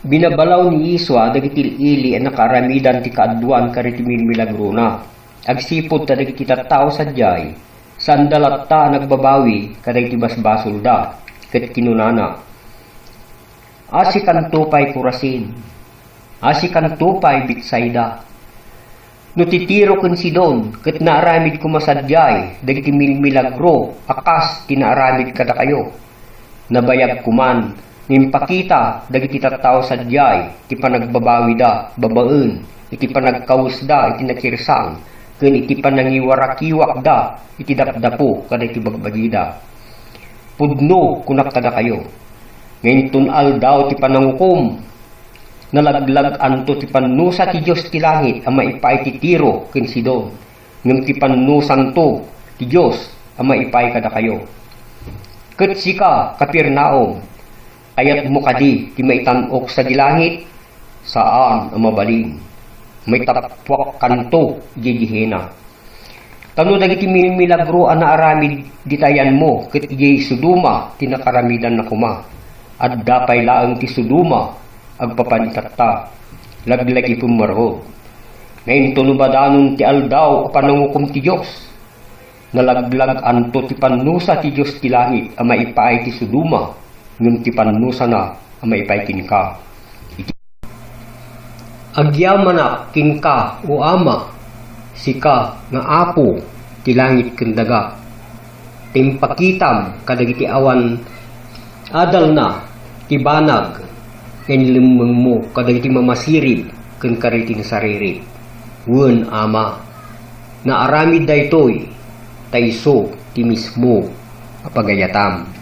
Binabalaw ni Iswa dagiti ili ang nakaramidan ti kaadwan karitimin milagrona. Agsipod ta dagiti tattao sadyay, sandalat ta nagbabawi kadagiti basbasol da, ket kinunana. Asi kantupay Kurasin, asi kantupay Bitsayda. No titiro ken Sidon, ket naaramid kumasadyay, dagiti milmilagro, akas tinaaramid kada kayo. Nabayag kuman, nimpakita dagiti tattao sadyay, ti panagbabawi da, babaen, iti panagkausda, iti nakirsang, ken iti panangiwarakiwak da, iti dapdapo, kada iti bagbagida. Pudno kunak kada kayo. Ngayon tunal daw ti panangukom, nalaglag anto ti pannusa ti Diyos ti langit, ang maipay ti Tiro ken Sidon, ngem ti pannusan to ti Diyos, ang maipay kada kayo. Ket sika, Kapernaum, ayat mo kadi ti maitanok sa dilangit, saan ang mabalin? May tapwak kanto di Gehena. Tano dagiti milagro ang naaramid ditayan mo, ket ijay Sodoma tinakaramidan na kuma. At dapay laang ti Sodoma agpapanitatta, laglagi pumarod. Ngayon tunubadanon ti aldaw panangukom ti Diyos. Nalaglag anto ti pannusa ti Diyos ti langit, ang maipaay ti Sodoma, ngem ti pannusa na ang maipay kinka. Agyamanak kinka o ama, sika nga apo ti langit ken daga. Timpakitam kadagiti awan adal na ti banag, ken limeng mo kadagiti mamasirib ken kariting sariri. Wen ama, naaramid daytoy tayso ti mismo apagayatam.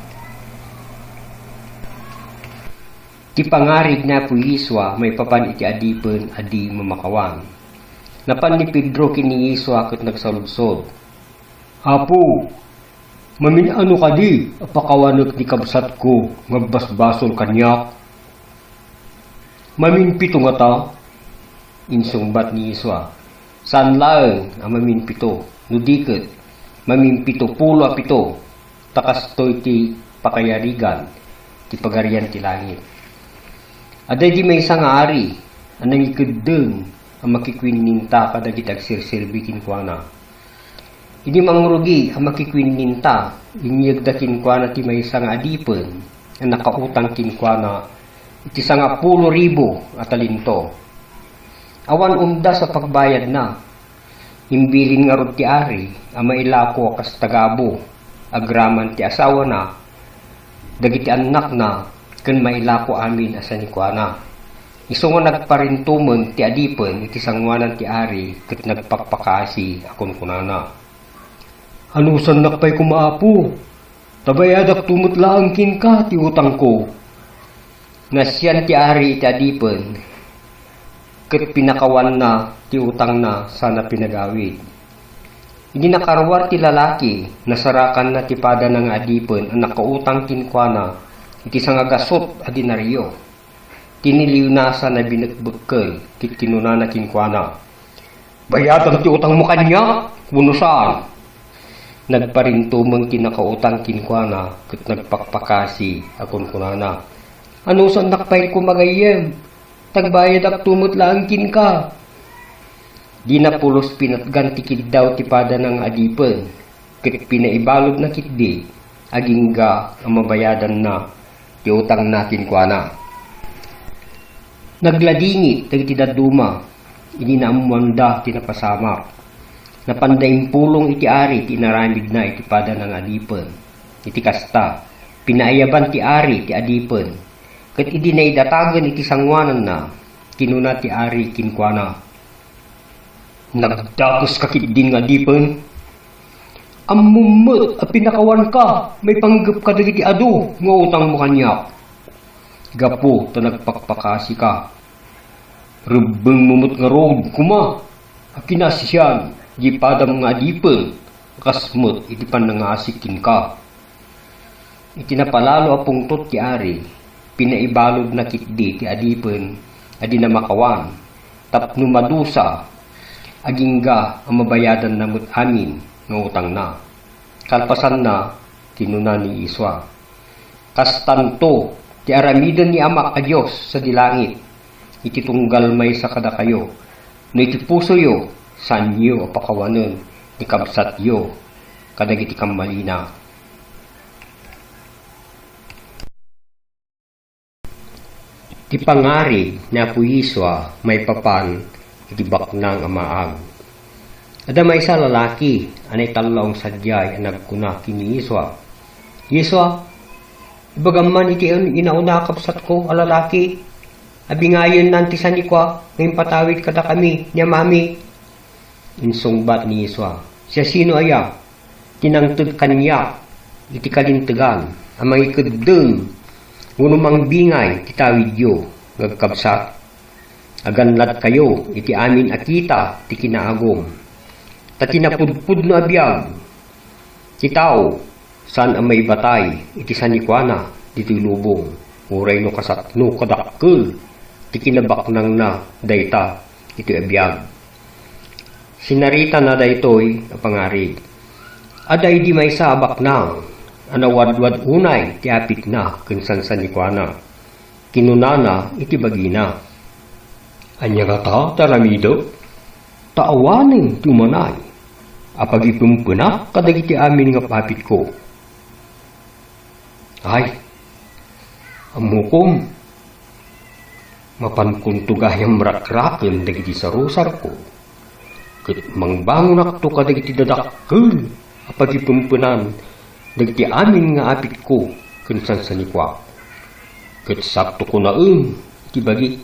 Ti pangarig na po Iswa, may papan iti adipen adi mamakawan. Napan ni Pedro kini Iswa ket nagsaludsod. Apo, mamin ano kadi, apakawanek ni kabsat ko, magbasbasol kanyak. Mamin pito nga ta, insungbat ni Iswa. San laeng ang mamin pito, nudiket, mamin pito pulo a pito, takastoy ti pakayarigan, ti pagarian ti langit. Aday di may isang ari, anang ikudeng ang makikwinninta kadagit agsirsirbi kinkwana. Hindi mangrugi ang makikwinninta, inyagda kinkwana ti may isang adipen, ang nakautang kinkwana, iti 10,000 at alinto. Awan umda sa pagbayad na, imbilin nga rod ti ari, ang mailako akas tagabo, agraman ti asawa na, dagiti anak na, ken mailako amin asa ni kuana. Isu nga nagparintumen ti adipen iti sangwanan ti ari ket nagpakpakasi akon kunana. Anusan nakpay kumaapo? Tabayadak tumutlaang kinka ti utang ko. Nasyan ti ari iti adipen ket pinakawan na ti utang na sana pinagawid. Hindi nakarwar ti lalaki, nasarakan na ti pada ng adipen ang nakautang kinkwana iti sangagasot a dinaryo. Tiniliw na sa na binagbukkel, tit kinunana kinkwana. Bayatan ti utang mo kanya, bunusan. Nagparintumang kinakautang kinkwana, ket nagpakpakasi akon kunana. Ano san nakpay kumagayem, tagbayad ak tumot lang kinka. Di na pulos pinatgan tikid daw ti pada ng adipen, ket pinaibalog na kitdi, agingga ang mabayadan na ti utang natin kuana. Nagladingit dagiti daduma, ini naamwanda tinapasamak. Napandaing pulong iti ari ti inaramid na iti pada ng adipen. Iti kasta, pinaayaban ti ari ti adipen. Ket idi naidatagan iti sangwanan na, kinuna ti ari kinkwana. Nagdakos kakit din nga adipen. Ammumot a pinakawan ka, may panggap ka dagiti adu, nga utang mo kanyak. Gapo, ta nagpakpakasi ka. Rubeng mumot nga rog, kuma, a kinasyan, di padam nga adipen, kasmot, iti panangasikin ka. Iti napalalo a pungtot ti ari, pinaibalod na kitdi ti adipen, adi na makawan, tapno madusa, agingga ang mabayadan namot amin, nga utang na. Kalpasan na, kinuna ni Iswa. Kastanto, ti aramiden ni Ama a Diyos sa dilangit, iti tunggal may sa kada kayo, no iti puso yo, saan yo apakawanen, ni kabsat yo, kadagiti kammalina. Ti pangari na puyiswa may papan, iti baknang amaag. Ada may isa lalaki, anay talong sadyay, nagkuna kini Yiswa. Yiswa, bagaman iti inauna kapsat ko, alalaki, abi ngayon nanti sa nikwa, ngayon patawid kada kami, niya mami. Insungbat ni Yiswa, siya sino aya? Tinangtod kanya, iti kalintegan, amang ikadeng, ngunumang bingay, titawid yo, ngagkabsat. Aganlat kayo, iti amin akita, ti kinaagom. Tatinapudpud no abiyag, titaw, saan ang may batay, iti sanikwana, dito'y lubong, uray no kasatno kadakkel, ti kinabaknang na, dayta, iti abiyag. Sinarita na daytoy, apangari, aday di may sabak nang, anawadwad unay, ti apit na, kinsan sanikwana, kinunana, iti bagina. Anya kata, taramido, taawanin tumanay, apag ipumpunak kadagiti amin nga papit ko. Ay, amukom, mapankuntugayang mrakrakil dagiti sarusar ko, ket mangbangon akto kadagiti dadakkel, apag ipumpunan, dagiti amin nga apit ko, kinsan sanikwa. Ket sakto ko naen, iti bagi,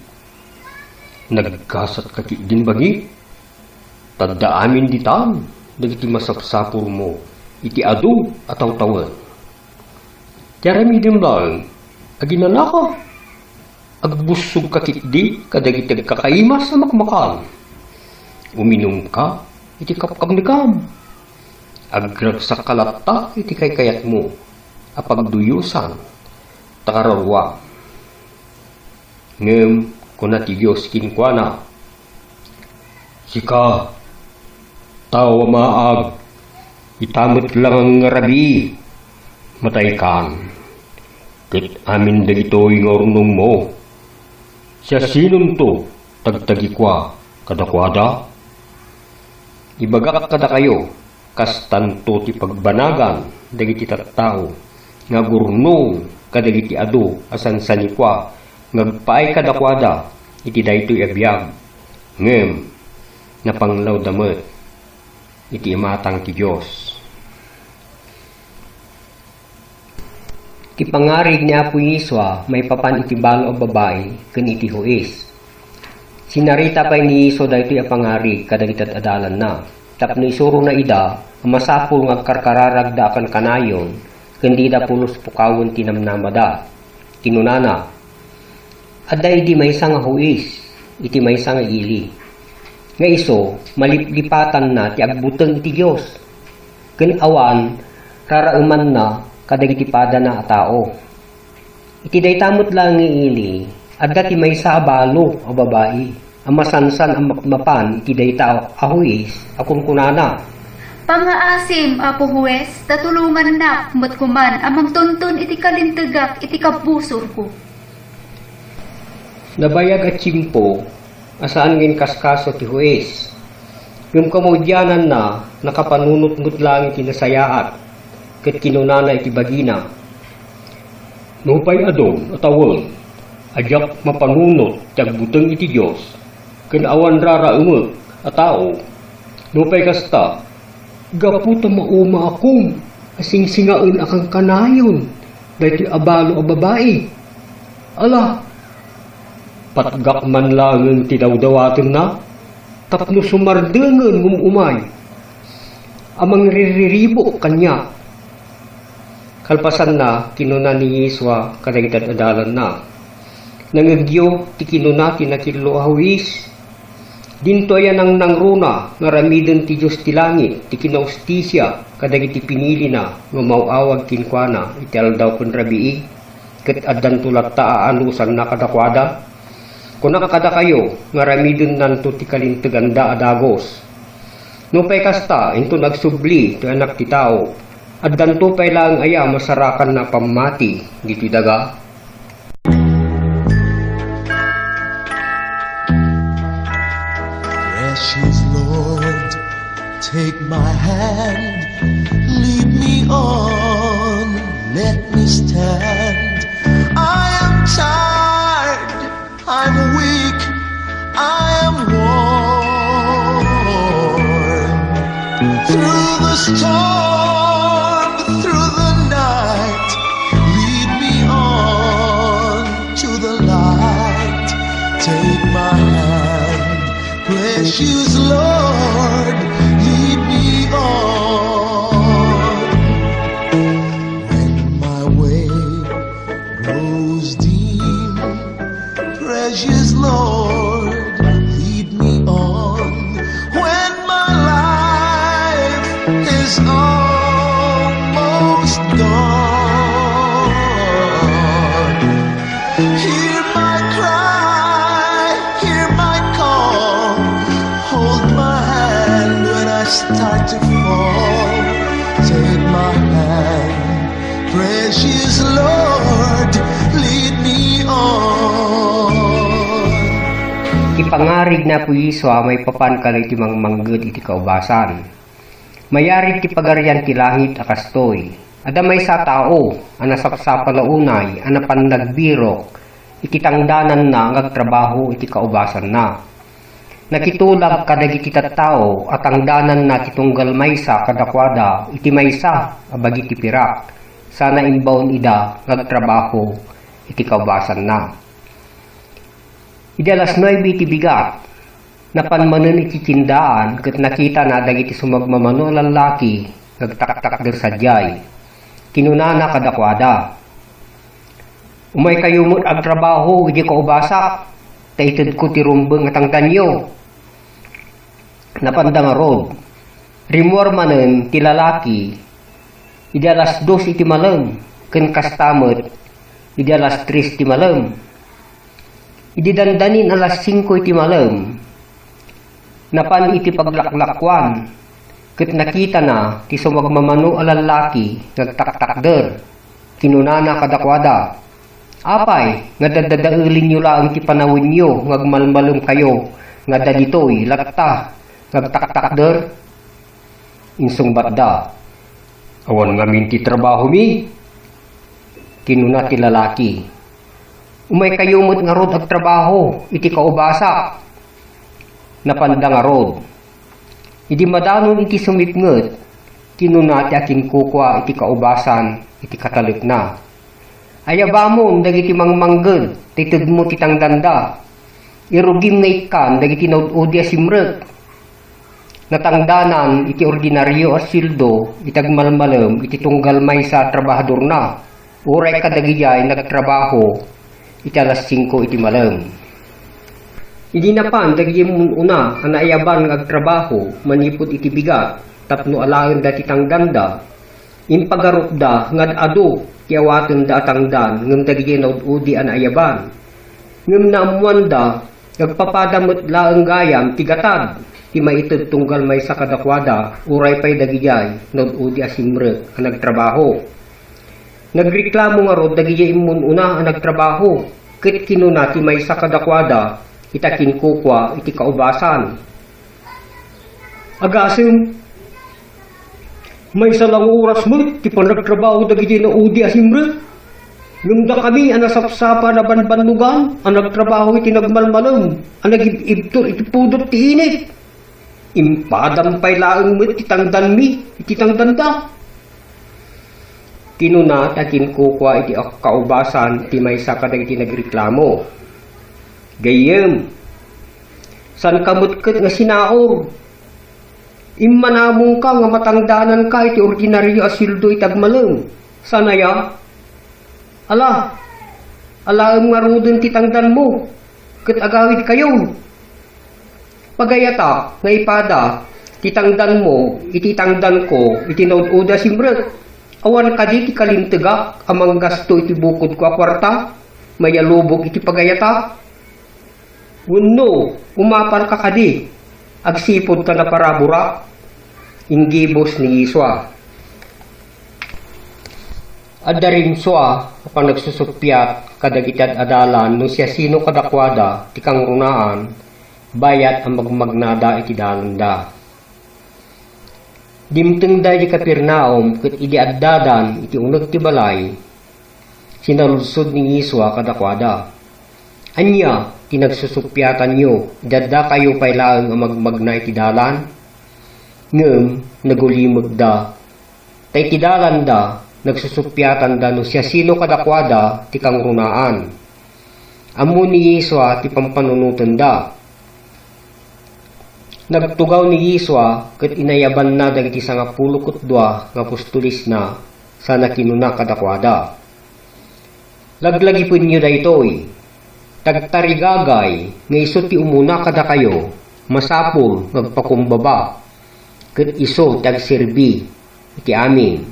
nagkasat kati din bagi, tadda amin ditan, dagiti masapsapur mo, iti adu ataw tawan. Tiarami din lang, aginanaka, agbusog kakitdi, kadagiti kakaimas sa makmakal. Uminom ka, iti kapkagnikam. Agragsak kalata, iti kaykayat mo, apagduyusan, takararwa. Ngem, kunati Diyos kinkwana, sika, tawa maag, itamot lang ang rabi, matay kan. Ket amin dagitoy nga ornong mo, siya sinom to, tagtagikwa, kadakwada. Ibagak kada kayo, kastanto ti pagbanagan, dagiti tattao, nga gurnong, kadagiti ado, asan sanikwa, ngagpaay kadakwada, iti daytoy abiyag, ngem, napanglaw damet, iti imatang ti Diyos. Ti pangarig ni Apo Yiswa, may papan iti balo o babae, ken iti huis. Sinarita pa'y ni Yiswa daytoy a pangarig, kadagiti adalan na. Tapno isuro na ida, masapul ngagkarkararag da akan kanayon, ken di da pulos pukawon tinamnamada. Kinunana, aday di may nga huis, iti may nga ili. Nga iso, maliplipatan na ti agbuteng iti Diyos. Ken awan, rarauman na, kadagiti pada na a tao. Iti daytamot lang nga ili, adda ti may balo o babae, amasansan ang makmapan, iti dayta a huis, akong kunana. Pangaasim, Apo Huwes, tatulungan na, kuman, amang tuntun iti kalintagak, iti kabusor ko. Nabayag at simpo, asaan ngin kaskaso ti huwes. Yung kamudyanan na, nakapanunot-ngut lang iti nasayaat, ket kinunana iti bagina. Nupay adong atawon, ajak mapanunot, tagbuteng iti Diyos, ken awan raraumek a tao. Nupay kasta, gaputa mauma akong, asing-singaon akang kanayon, dahil abalo a babae. Ala, patgak man lang tidawdawaten na, tapno sumardengen umay, amang ririribo kanya. Kalpasan na, kinuna ni Yiswa, kadagitad adalan na. Nangagyo, ti kinuna tinakilo ahawis. Dinto ayan ang nangruna, nga ramiden ti Diyos ti langit, ti kinaustisya, kadagiti pinili na, nga mauawag kinkwana, iti aldaw kun rabii, ket addan tulak anusan na kadakwada. Kung nakakada kayo, nga ramiden nanto ti kalinteganda adagos. No pay kasta, into nagsubli, ti anak ti tao, at danto pay lang aya masarakan na pamati, diti daga. Precious Lord, lead me on. When my way grows dim, precious Lord, lead me on. When my life is almost gone, hear my cry, hear my call, hold my hand when I start to fall. Take my hand, precious Lord, lead me on. Ipangarig na po Yiswa may papan kalay ti manggod iti kaubasan. Mayarig ti pagarian ti langit akastoy. Adamay sa tao, anasapsapa na unay, anapan nagbirok, iti tangdanan na ngagtrabaho iti kaubasan na. Nakitulag kadagiti tattao at tangdanan na titunggal maysa kadakwada, iti maysa abagi ti pirak. Sana imbawn ida ngagtrabaho iti kaubasan na. Idalas 9 iti bigat, napanmanen iti tindaan, kat nakita na dagiti sumagmamano lalaki, nagtaktak der sadyay, kinunana kadakwada. Umay kayo mo't agtrabaho, hindi ka ubasa, taitid ko ti rumbeng at ang danyo. Napandang arod, rimor manen ti lalaki, idalas 2 iti malam, ken kastamot, idalas 3 iti malam. Ididandanin alas 5 iti malam, napan iti paglaklakwan, ket nakita na ti sumagmamano a lalaki nagtaktakder, kinunana kadakwada. Apay, nga dadadaulin nyo lang ti panawin nyo, ngagmalmalum kayo, nga daditoy, lakta, nagtaktakder. Insong batda, awan ngamin ti trabaho mi, kinuna ti lalaki. Umay kayumot nga rod agtrabaho, iti kaubasa. Napandang nga rod. Idi madanon iti sumipnget, kinuna ti akin kukwa iti kaubasan, iti katalip na. Ayabamon, dagiti mangmangged, titud mo titang danda. Irugim na ikan, dagiti naududi asimrek. Natangdanan, iti ordinaryo as sildo, itagmalmalem, iti tunggal may sa trabahador na. Uray kadagiyay, nagtrabaho, iti alas 5 iti malam. Idi napan dagiti una anayaban ng agtrabaho manipod iti bigat tapno alaen dati tangdanda impagarupda ngad adu ti awaten da tangdan ngem dagiti naududi anayaban ngem naamuanda nagpapadamot laeng gayam ti gatad ti maited tunggal may sa kadakwada uray pay dagijay naududi asimrek ang nagtrabaho. Nagreklamo nga rod dagiti immun una ang nagtrabaho ket kinuna ti maysa kadakwada itakin kukwa iti kaubasan. Agasim maysa lang oras mo ti panagtrabaho dagiti naudi asimre. Nung da kami ang nasapsapa na banbanugan ang nagtrabaho iti nagmalmalom ang nagibibtor iti pudot ti init. Impadampay laeng mo iti tangdan mi iti tangdan da. Kinuna takin kukwa iti kaubasan ti maysa kadagiti nagreklamo. Gayem, san kamut ket nga sinaor? Immanamong ka nga matangdanan ka iti ordinaryo asildo itagmaleng. Sanaya? Alaeng marudon ti tangdan mo, ket agawid kayo. Pagayata nga ipada, ti tangdan mo, iti tangdan ko, iti naududa simrek. Awan kadi ti kalimtegak amang gasto iti bukod ko a kwarta, mayalubog iti pagayata. Wenno, umapan ka kadi, agsipod ka na parabura, inggibos ni Yiswa. Adarin swa, kapag nagsusupyat, kadagitad adalan, no siya sino kadakwada, ti kang runaan, bayat ang magmagnada iti dalanda. Dimteng da di Kapirnaum ket idi addadan iti uneg ti balay sinaludsod ni Yiswa kadakwada. Anya ti nagsusupyatan nyo dadda kayo pay laeng magmagna iti dalan? Ngem nagulimeg da. Tay ti dalan da nagsusupyatan da no siya sino kadakwada ti kang runaan. Ammo ni Yiswa ti pampanunutan da. Nagtugaw ni Yiswa ket inayaban na dagiti 12 nga apostolis na sana kinuna kadakwada. Laglagipon nyo daytoy, tagtarigagay nga iso ti umuna kada kayo, masapol magpakumbaba, ket iso tagserbi iti amin.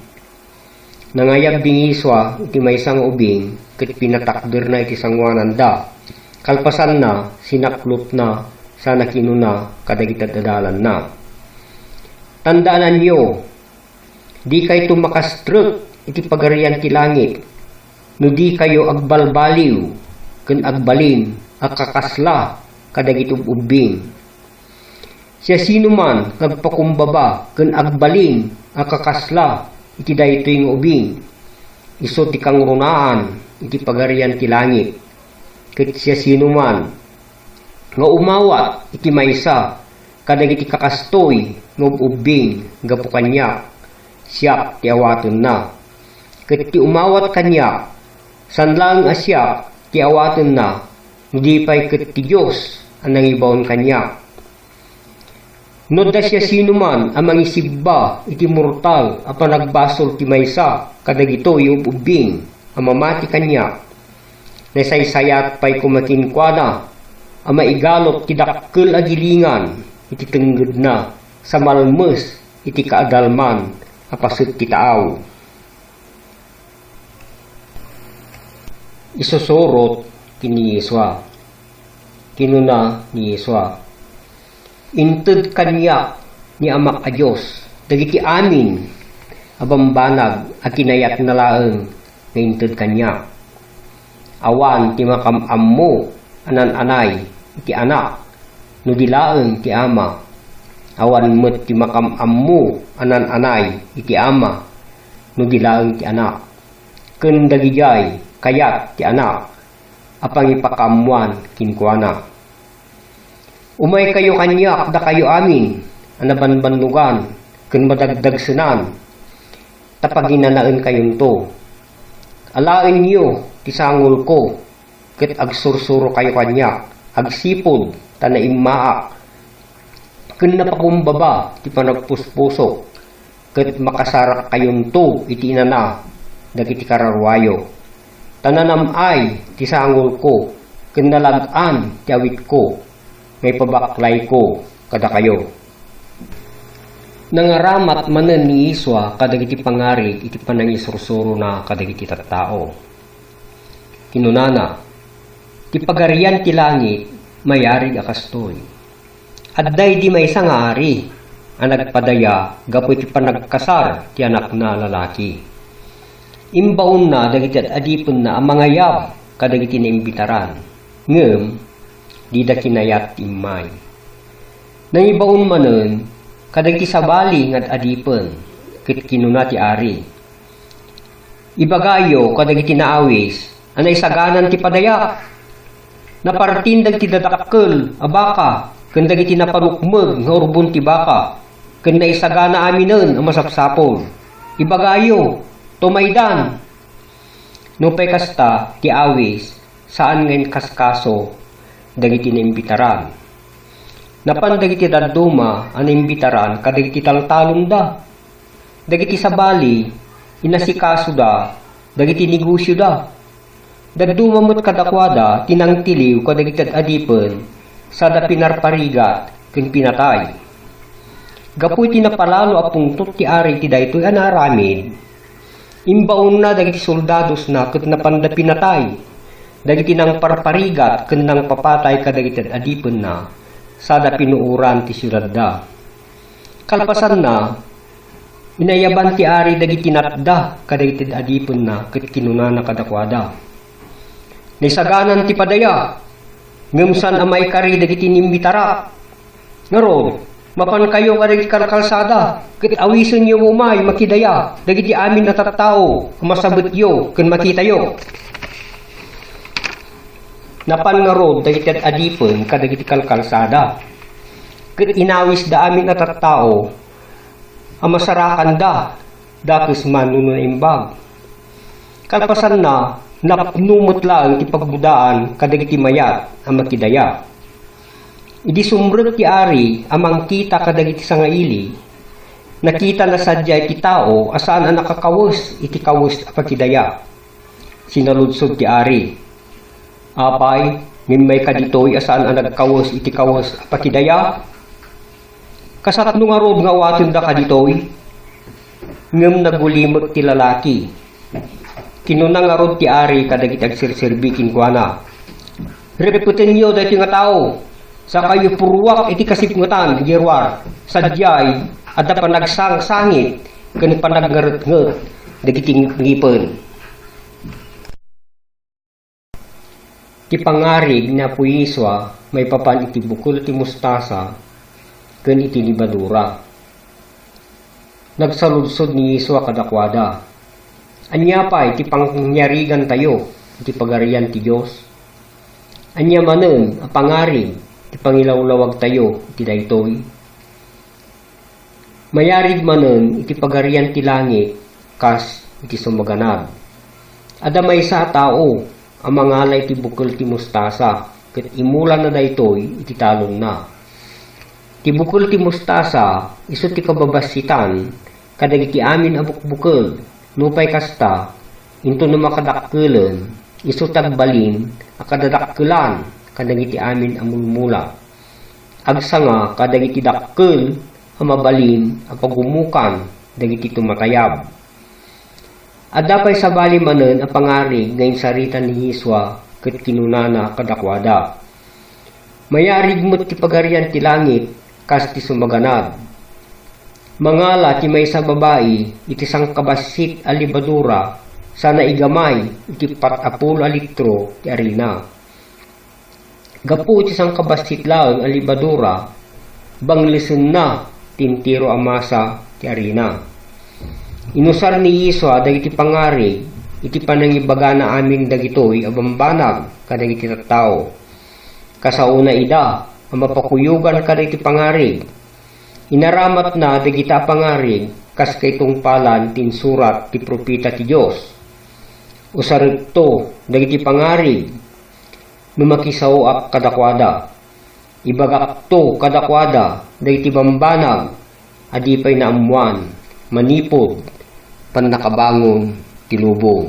Nangayab ding Yiswa iti maysa nga ubing ket pinatakder na iti sangwananda. Kalpasan na sinaklot na sana kinuna kadagiti dadalan na. Tandaanan nyo, di kayo tumakastruk iti pagarian ti langit, no di kayo agbalbaliw, ken agbalin, akakasla, kadagiti ubing. Siya sino man nagpakumbaba, ken agbalin, akakasla, iti daytoy nga ubing, iso ti kangrunaan, iti pagarian ti langit. Ket siya sino man nga umawat iti maysa kadagiti kakastoy nga ubing gapu kanya siyak ti awaton na. Ket ti umawat kanya sanlang asyak ti awaton na hindi pay ket ti Dios ang nangibawon kanya. No da siya sino man ang mangisibba iti mortal a panagbasol ti maysa kadagito yung ubing ang mamati kanya nasaysayat pay kumakinkwana ang maigalot ti dakkel a gilingan iti tengged na sa malmes iti kaadalman a paset ti taaw. Isosorot kini Yiswa. Kinuna ni Yiswa, inted kanya ni Amak a Diyos dagiti amin abambanag a kinayat na laeng nga inted kanya. Awan ti makamam mo anan-anay iti anak no dilaeng ti ama. Awan met ti makamam mo anan-anay iti ama no dilaeng ti anak. Ken dagijay kayat ti anak apang ipakamuan kinkuana. Umay kayo kanyak da kayo amin anabanbanlugan ken madagdagsenan tapaginanaen kayon to. Alaen niyo ti sangol ko ket agsursuro kayo kanyak agsipod tanaimmaak ken napakumbaba ti panagpuspusok ket makasarak kayon to iti inana dagiti kararwayo. Tananam ay ti sangol ko ken nalag-an ti awit ko may pabaklay ko kada kayo. Nangaramat manen ni Yiswa kadagiti pangarig iti panangisursuro na kadagiti tattao. Kinunana, ti pagarian ti langit mayarig akastoy. Adday di maysa nga ari ang nagpadaya gapu iti panagkasar ti anak na lalaki. Imbaon na dagiti adipon na ang mga yab kadagiti naimbitaran. Ngem di da kinayat imay. Nangibaon manen kadagiti sabali ngad adipon ket kinuna ti ari. Ibagayo kadagiti naawis anay saganan ti padaya. Napartindag ti dadakkel a baka ken dagiti napanukmeg nga urbon ti baka ken naisagana aminen ang masapsapol. Ibagayo tumaydan. No pay kasta ti awis saan ngayon kaskaso dagiti naimbitaran. Napan dagiti daduma ang naimbitaran kadagiti taltalon da. Dagiti sabali inasikaso da dagiti negosyo da. Daduma mo't kadakwada tinangtiliw kadagiti adipon sa da pinarparigat ken pinatay. Gapu iti napalalo a pungtot ti ari ti daytoy anaramid. Imbaon na dagiti soldados na ket napanda pinatay. Dagiti nang parparigat ken nang papatay kadagiti adipon na sada pinuuran ti syudad da. Kalpasan na inayaban ti ari dagiti natda kadagiti adipon na ket kinunana kadakwada. Naisaganan ti padaya ngem amay kari dagiti nimbitara. Ngaro mapan kayo kadagiti kalkalsada ket awisen yo umay makidaya dagiti amin na tattao masabet yo ken makita yo. Napan nga rod dagiti adipon kadagiti kalkalsada ket inawis da amin na tattao ang masarakan da dakes man nuno imbag. Kalpasan na napnumot lang ti pagbudaan kadagiti mayat ang makidaya. Idi sumrek ti ari amang kita kadagiti sangaili, nakita na sadya iti tao asaan ang nakakawes iti kawes a pagkidaya. Sinaludsod ti ari, apay, mimay ka ditoy asaan ang nagkawes iti kawes a pagkidaya? Kasat nung arod nga watin da ka ditoy, ngem nagulimot ti lalaki. Kinunang arod ti ari kadagiti agsirsirbikin ko na. Reputin niyo dahil nga tao, sa kayo purwak iti kasipngutan, girwar, sadyay, ada panagsang-sangit, kani panagngaret-nget, dagiti ngipon. Ti pangarig na puiswa, may papan iti bukol ti mustasa, ken iti libadura. Nagsaludsod ni Yeswa kadakwada. Anya pa iti pangyarigan tayo, iti pagarian ti Diyos. Anya manen a pangarig, iti pangilawlawag tayo, iti daytoy. Mayarig manen iti pagarian ti langit, kas iti sumaganad. Ada may sa tao, ang mangalay ti bukol ti mustasa, ket imulan na daytoy, iti talong na. Ti bukol ti mustasa, iso ti kababasitan, kadagiti amin abukbukol, nupay kasta, into na makadakkelan, iso tagbalin, akadadakkelan, kadagiti amin amulmula. Agsa nga, kadagiti dakkel, amabalin, apagumukan, dagiti tumatayab. Adda pay sa bali manen a pangarig ngayon sarita ni Yeswa, ket kinunana kadakwada. Mayarig mo't ti pagarian ti langit, kas ti sumaganad. Mangala ti may sa babae, iti sang kabasit a libadura, sana igamay, iti 40 litro ti arina. Gapu iti sang kabasit lang a libadura, banglisen na, tintiro amasa ti arina. Inusar ni Yeswa dagiti pangarig, iti panangibaga na amin dagitoy abambanag kadagiti tattao. Kasauna ida, ang mapakuyugan kadagiti pangarig. Inaramat na dagita pangarig, kas kay tungpalan tinsurat ti propeta ti Dios. Usarito dagiti pangarig, numakisaoak kadakwada. Ibagak to kadakwada, dagiti bambanag, adipay na amuan, manipod, panakabangon, tilubong.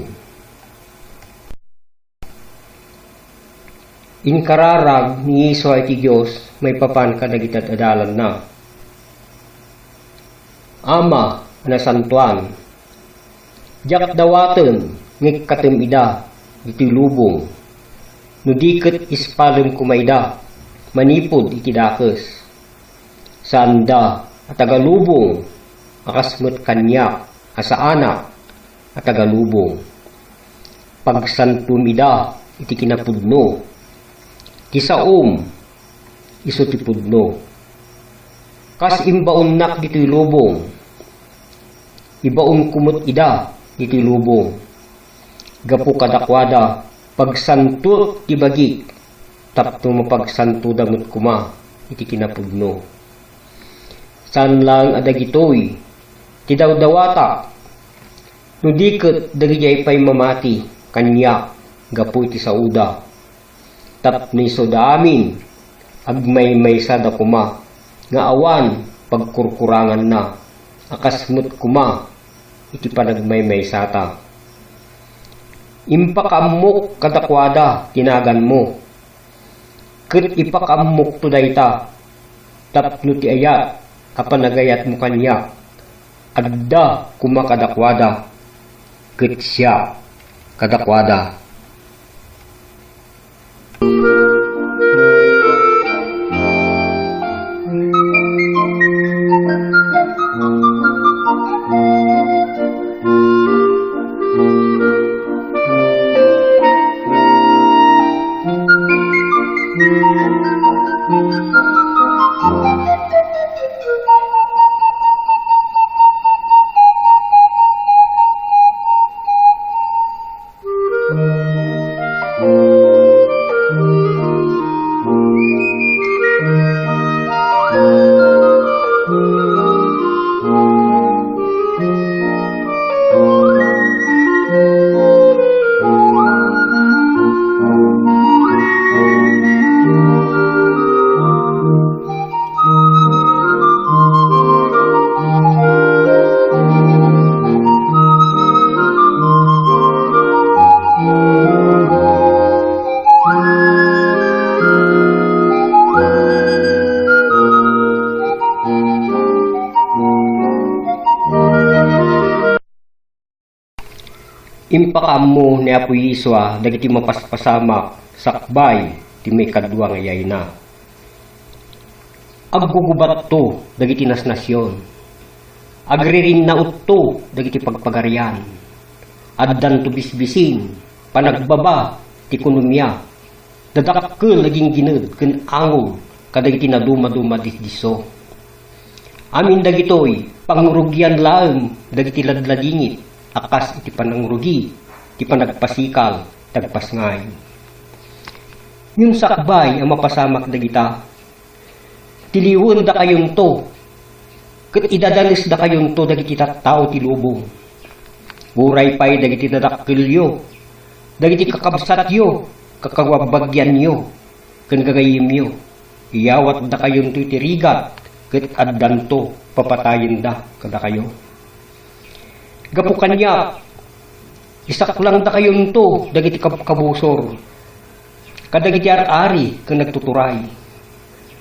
Inkararag ni Yeswa iti Dios, may papan kadagiti adalan na. Ama na santuan, jak dawaten ngik katem ida, iti lubong, nudiket ispalem kumayda, manipod iti dakes. Sanda at tagalubong, akasmet kanyak, asa anak, at tagalubong. Pagsantum ida, iti kinapudno, kisaom, iso ti pudno. Kas imbaon nak dito'y lubong, ibaon kumot ida dito'y lubong. Gapu kadakwada, pagsantot ti bagik, tapno mapagsanto damot kuma, iti kinapudno. San lang adagitoy, ti dawdawata, nudiket dagijay pay mamati, kanya, gapu iti sauda. Tapno iso da amin, agmay sada kuma, nga awan pagkurkurangan na, akasmut kuma, iti panagmay sata. Impakamok kadakwada, tinagan mo, ket ipakamok to dayta, tapno ti ayat, apanagayat mo kanya, agda kuma kadakwada, ket siya kadakwada. Impakam mo ni Apo Yiswa dagiti mapaspasamak sakbay ti may kadwa ngayay na. Aggugubat to dagiti nasnasyon. Agririn na utto dagiti pagpagarian. Addan to bisbisin, panagbaba ti ekonomiya. Dadakkel naging gined ken angol kadagiti naduma-duma disdiso. Amin dagitoy pangurugyan laeng dagiti ladladingit. Akas iti panangrugi, iti panagpasikal, tagpasngay. Yung sakbay ang mapasamak dagita, tiliwan da kayon to, kat idadalis da kayon to dagiti tao ti lubong. Uray pa'y dagiti dadakkelyo, dagiti kakabsatyo, kakawabagyan nyo, kan gagayim nyo. Iyawat da kayon to iti rigat, kat addan to, papatayin da kada kayo. Gapo kanya, isak lang da kayon to, dagiti kabusor. Kadagiti ari kung nagtuturay.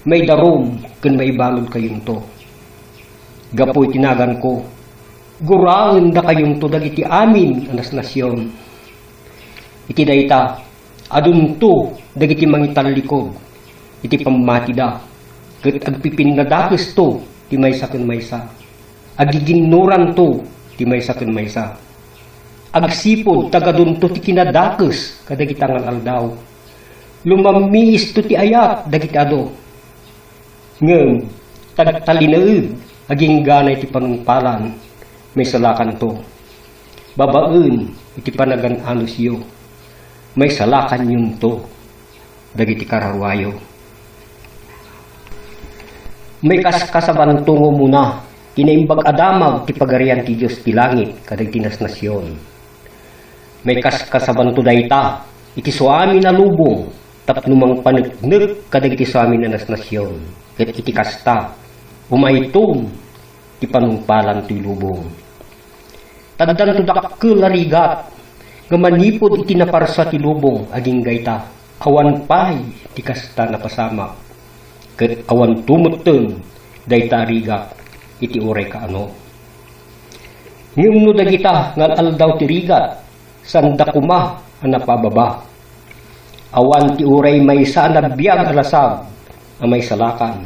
May darom kung may balod kayon to. Gapo itinagan ko, guraon da kayon to, dagiti amin anas nasyon. Iti dayta, adun to, dagiti mangitalikod, iti pamati da. Kat agpipin na dakis to, ti maysa kung maysa. Agiginuran to, ti maysa ken maysa. Agsipod tagadunto ti kinadakes kadagitangan aldaw. Lumamiis to ti ayat dagiti ado. Ngem tagtalinaed aging ganay ti panungpalan may salakan to. Babaen iti panagan-ano siyo. May salakan yun to dagiti kararwayo. May kasabantungo muna kinaimbag adamag ti pagarian ti Diyos ti langit kadag tinas nasyon. May kasabanto dayta iti suami na lubong tapnumang panagnek kadag iti suami na nasnasyon. Ket iti kasta umaytom ti panungpalan ti lubong. Taddan to dakkel larigat gamanipod iti naparsa ti lubong aging gayta awan pay ti kasta napasamak. Ket awan tumuteng dayta rigat iti uray kaano. Ngumno dagita ngal aldaw ti rigat sanda kuma ang napababa. Awan ti uray maysa na biyag alasag ang may salakan.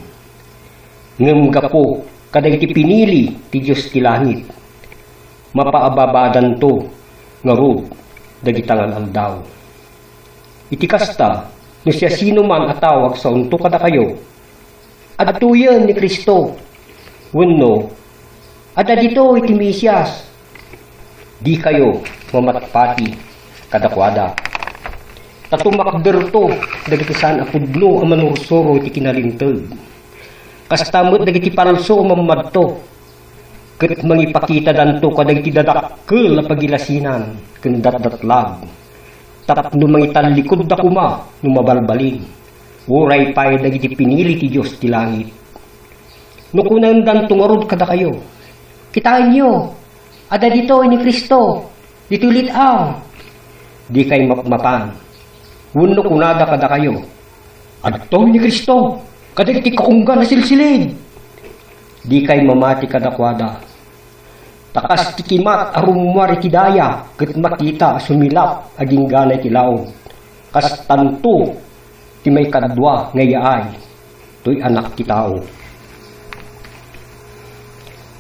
Ngem gapo kadagiti pinili ti Dios ti langit. Mapaababadan to ngarud dagita ngal aldaw. Iti kasta no siya sino man atawag sa unto kada kayo. Adtuyen ni Kristo. Wenno, ada dito iti Mesias. Di kayo mamatpati kadakwada. Tatumakder to dagiti saan apudno ang manursuro iti kinalinteg. Kastamot dagiti palso mamadto. Ket mangipakita danto kadagiti dadakkel a pagilasinan ken datdatlag. Tapno mangitalikod da kuma no mabalbalin. Uray pay dagiti pinili ti Dios ti langit. No kunandan tungarod kada kayo. Kitain nyo, ada dito ni Kristo, dito litaw. Di kay mapmapan. Wenno kunada kada kayo. Adto ni Kristo, kadagiti kaunggan na silsilid. Di kay mamati kada kwada. Takas tikimat arumwar iti daya, ket makita sumilap aging ganay ti laod. Kas tanto ti may kadwa ngayaay, to'y anak ti tao.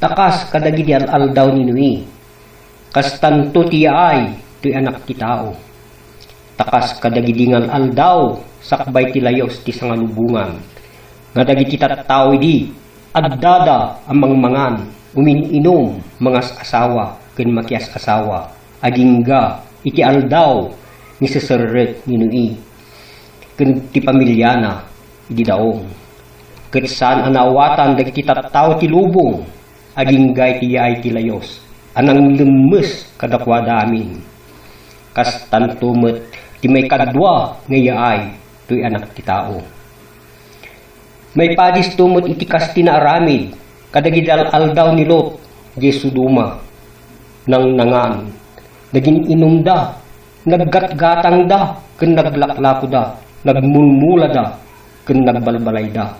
Takas kadagiti aldaw ni Nui. Kas tanto ti ay to'y anak ti tao. Takas kadagiti ngal aldaw sakbay ti layos ti sangalubungan. Nga dagiti tattao di addada ang mangmangan umininom mga asawa ken makias asawa agingga iti aldaw ni seseret ni Nui. Ken ti pamilyana idi daong. Ket saan anawatan dagiti tattao ti lubong aging gay ti yaay ti layos, anang lemes kadakwada amin. Kas tantumet ti may kadwa nga yaay, to'y anak ti tao. May padis tumot iti kas tinaaramid, kadagidal aldaw ni Lot, di Sodoma, nang nangan, naging inumda, naggatgatang da, ken naglaklako da, nagmulmula da, ken nagbalbalay da.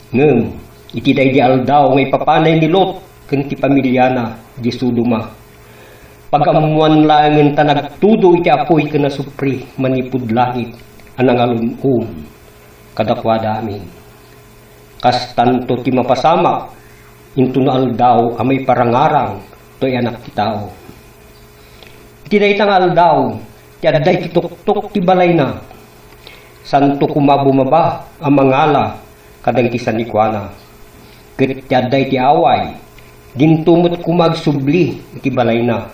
Ngem, iti day di aldaw ngay papanay ni Lot ken ti pamilyana di Sodoma. pagamuan langin ta nagtudo iti apoy ken nasupri manipud langit anang alun kadakwada amin. Kas tanto ti mapasama into na aldaw amay parangarang to'y anak ti tao. Iti daytang aldaw ti adday ti tuktok ti balay na santo kumabumaba ang mangala kadag ti sanikwana. Ket ti adday ti away dintumot kumagsubli iti balay na.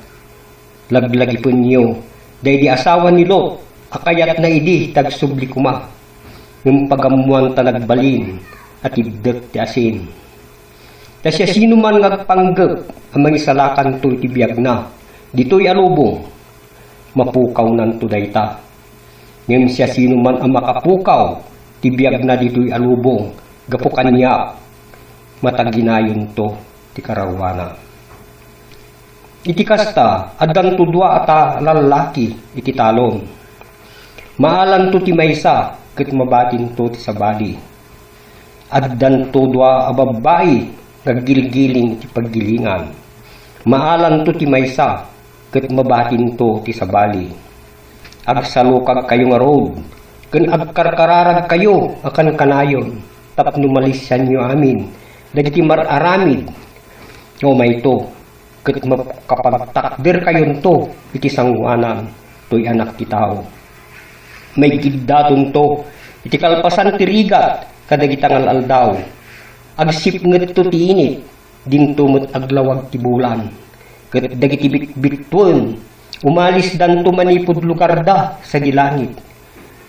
Laglagi po niyo day di asawa ni Lot akayat na idi tagsubli kuma ng pagamuan ta nagbalin at ibdek ti asin. Tasya sino man ngagpanggep ang mangisalakan to iti biyag na dito'y alubong mapukaw nanto dayta. Ngem siya sino man ang makapukaw ti biyag na dito'y alubong gapukan niya mataginayon to ti karawana. Iti kasta addan tudwa ata lalaki iti talon. Maalan to ti maysa ket mabatin to ti sabali. Addan tudwa a babae naggiling-giling ti paggilingan. Maalan to ti maysa ket mabatin to ti sabali. Agsalukag kayo nga road ken agkarkararag kayo akan kanayon tapno malisyan nyo amin dagiti mararamid o mayto ket makapagtakder kayon to iti sanguanan to'y anak ti tao. May giddaton to iti kalpasan ti rigat kadagitangal aldaw. Agsipnget to ti init dintumot aglawag ti bulan. Ket dagiti bitbitwen umalis dan to manipud lugar da sa gilangit.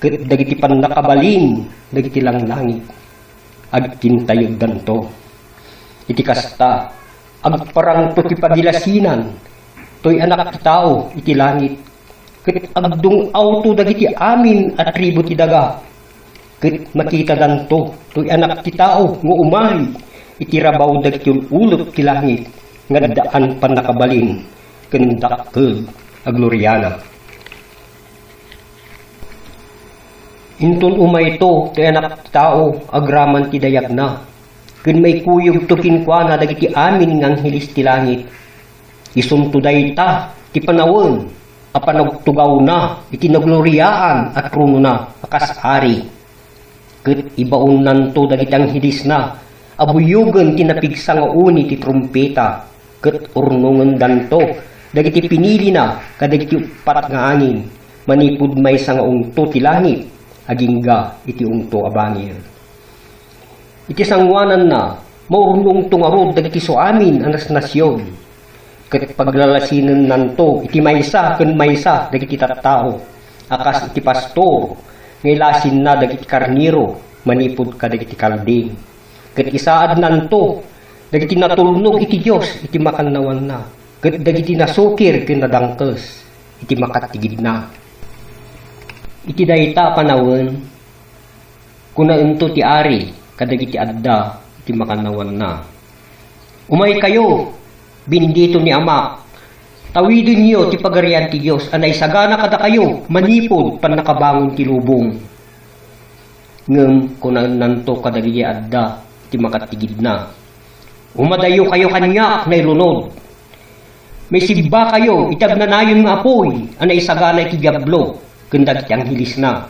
Ket dagiti pannakabalin dagiti langlangit. Agkintayog danto. Iti kasta agparang to ti pagilasinan to'y anak ti tao iti langit. Ket agdungaw to dagiti amin at tribo ti daga. Ket makita danto to'y anak ti tao nga umay iti rabaw dagiti ulop ti langit nga daan panakabalin ken dakkel a gloryana. Inton umay to to'y anak ti tao agraman ti dayag na ken may kuyog to kinkwana dagiti amin nga angheles ti langit. Isunto dayta ti panawon a panagtugaw na iti nagloryaan at trono na akas ari. Ket ibaon nanto dagiti angheles na abuyugen ti napigsa nga uni ti trumpeta ket urnongen danto dagiti pinili na kadagiti upat nga angin manipud maysa nga ungto ti langit agingga iti ungto a bangir. Iti sangwanan na maurnong tungarod dagiti suamin anas nasyon. Ket paglalasinen nanto iti maysa ken maysa dagiti tattao akas iti pastor ngailasin na dagiti karniro manipud kadagiti kalding. Ket isaad nanto dagiti natulnog iti Dios iti makannawan na. Ket dagiti nasukir ken nadangkes iti makatigid na. Iti dayta panawon kuna ento ti ari kadagiti adda iti makannawan na. Umay kayo bindito ni Ama. Tawidin niyo ti pagarian ti Dios anay sagana kada kayo manipod pannakabangon ti lubong. Ngem kuna nanto kadagiti adda ti makatigid na. Umadayo kayo kanyak na ilunod. May sibba kayo itagnanayon nga apoy anay sagana iti diablo ken dagiti angheles na.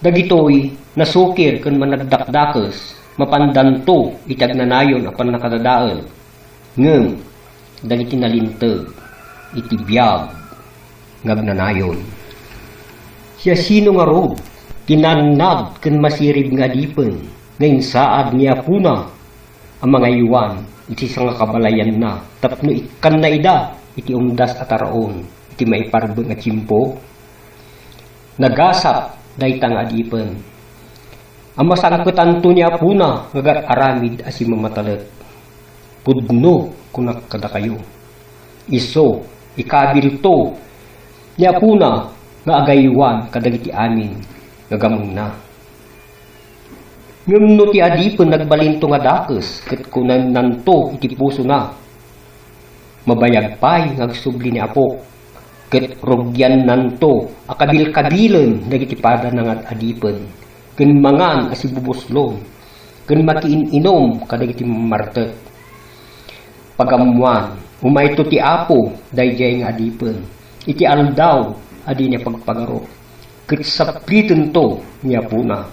Dagitoy nasukir ken managdakdakes mapandanto itagnanayon apan nakadadaen. Ngem dagiti nalinteg iti biag ngagnanayon. Siya sino nga ro tinannad ken masirib nga dipen ngayon saad niya puna ang mga iwan iti nga kabalayan na tapno ikan na ida iti umdas at araon iti maiparbeng at simpo nagasap daytang adipen ang masangkutan to niya puna ngagat aramid asi mamatalet pudno kunak kada kayo iso ikabil to niya puna nga agaywan kadagiti amin ngagamon na. Ngem no ti adipon nagbalinto nga dakes ket kunan nanto iti puso na. Mabayag pay ngagsubli ni Apo ket rogyan nanto akabil-kabilen dagiti pada nga adipon ken mangan asi bubuslon ken makiin-inom kadagiti martet. Pagamuan Umayto ti Apo dayjay nga adipen. Iti aldaw adi niya pagpagaro. Ket sapliten to niya puna.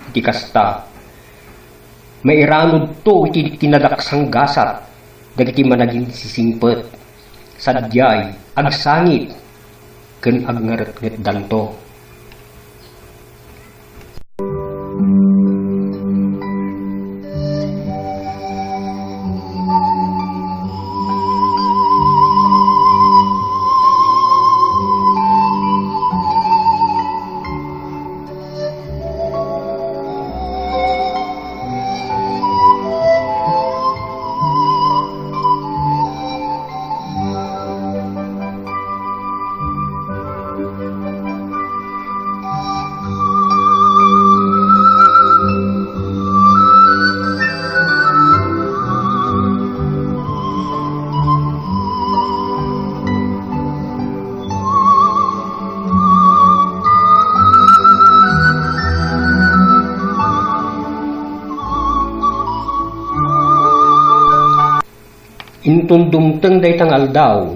Iti kasta. Mairanod to iti tinadaksang gasat. Dagiti managing sisingpet. Sadyay agsangit ken agngaret-nget danto. Intundumteng daytang aldaw,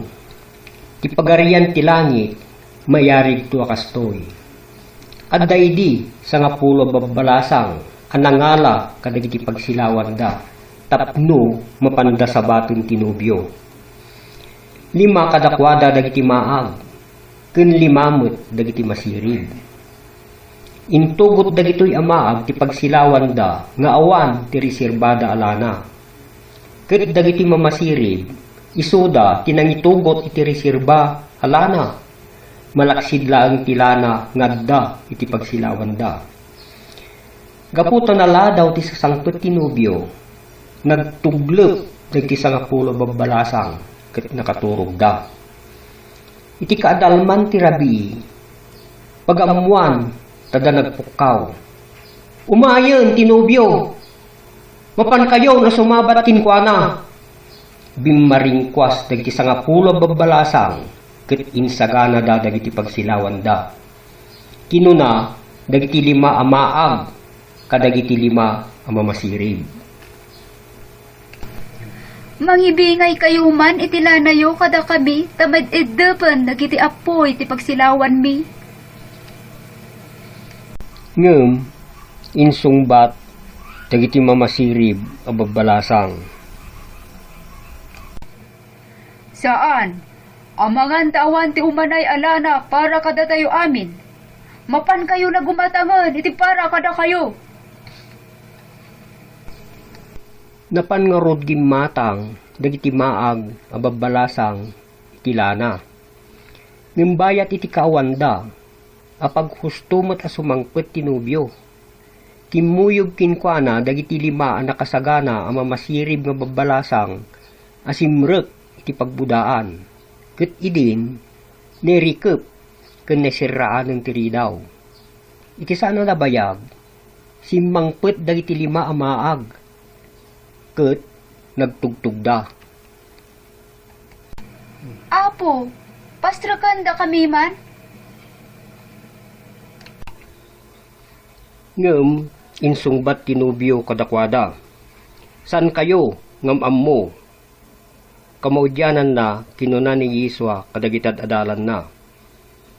ti pagarian ti langit, mayarig tu akastoy. At daydi sa nga pulo babalasang, anangala kadagiti pagsilawan da, tapno mapanda sa baton tinubyo. 5 kadakwada dagiti maag, ken 5 dagiti masirib. Intugot dagitoy amaag ti pagsilawan da, nga awan ti reserbada alana. Ket dagiti mamasirib, isuda tinangitugot iti reserba alana. Malaksid laeng tilana ngadda iti pagsilawan da. Gaputan aladaw ti sasangpet tinubyo, nagtuglep dagiti sangapulo babalasang ket nakaturog da. Iti kaadalman ti rabii, pagamuan tada nagpukaw. Umayon tinubyo! Mapan kayo na sumabat kinkwana. Bimaringkwas dagiti sangapulo babalasang ket insagana da dagiti pagsilawan da. Kinuna dagiti 5 amaag kadagiti 5 amamasirib. Mangibingay kayo man iti lanayo kada kami tamad eddepen dagiti apoy iti pagsilawan mi. Ngem insungbat dagiti mamasirib a babalasang. Saan? Amangan tawan ti umanay alana para kada tayo amin. Mapan kayo na gumatangan iti para kada kayo. Napan nga rod gimatang dagiti maag a babalasang iti lana. Ngimbayat iti kaawanda apag hustumet a sumangpet tinubyo. Kimuyog kinkwana dagiti 5 a nakasagana a mamasirib nga babalasang asimrek iti pagbudaan. Ket idin nerikep ken nesirraan ng tiridaw. Iti sana nabayag simmangpet dagiti 5 a maag ket nagtugtugda. Apo, pastrakan da kami man. Ngem insungbat tinubyo kadakwada. San kayo ngam ammo? Kamaudyanan na kinuna ni Yiswa kadagitad adalan na.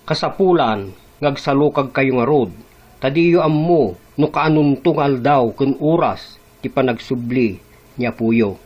Kasapulan ngagsalukag kayo nga rod. Tadiyo ammo no kaanuntung aldaw ken oras ti panagsubli niya puyo.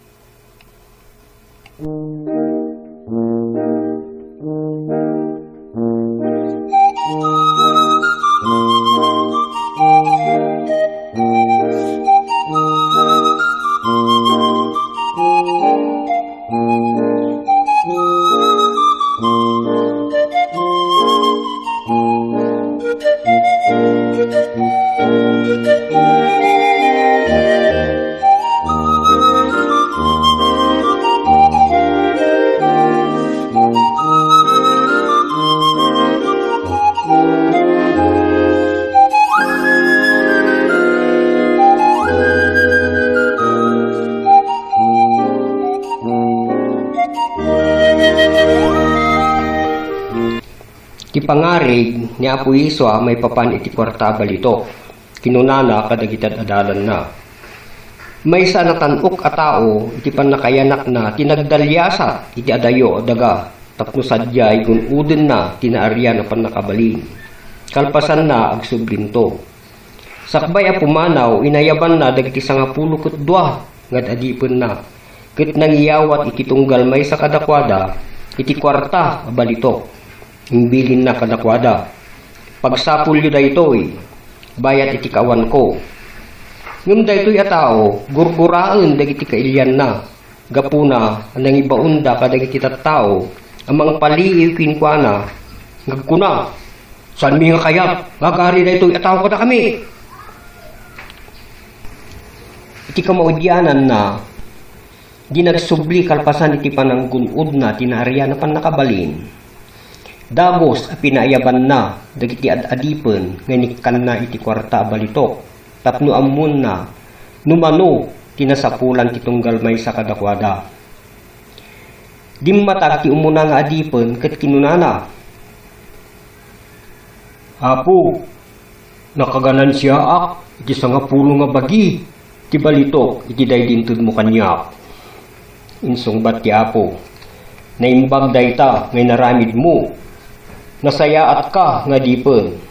Ti pangarig ni Apo Yiswa may papan iti kwarta balito. Kinunana kadagitad adalan na. Maysa natanok a tao iti panakayanak na tinagdalyasa iti adayo daga tapno sadyay gunuden na tinaarya na panakabalin. Kalpasan na agsublinto. Sakbay a pumanaw inayaban na dagiti 12 ngad adipon na. Ket nangiyawat iti tunggal maysa kadakwada iti kwarta a balitok. Imbilin na kadakwada. Pagsapul yu daytoy bayat iti kawan ko. Ngem daytoy a tao gurguraan dagiti kailyan na. Gapuna anang ibaunda kadagiti tattao amang paliiw kinkwana ngagkuna. San mi nga kayat ngagari daytoy a tao kada kami. Iti kamaudyanan na ginagsubli kalpasan iti pananggunod na tinarya na panakabalin. Dagos a pinaayaban na dagiti adadipen nganikkan na iti kwarta balitok. Tapno ammun na numano tinasapulan ti tunggal maysa kadakwada. Dimmatag ti umuna nga adipen ket kinunana. Apo, nakaganan siya iti 10 nga bagi ti balitok iti daydintud mo kanyak. Insungbat ti Apo, naimbag dayta ngay naramid mo, nasayaat ka nga dipen.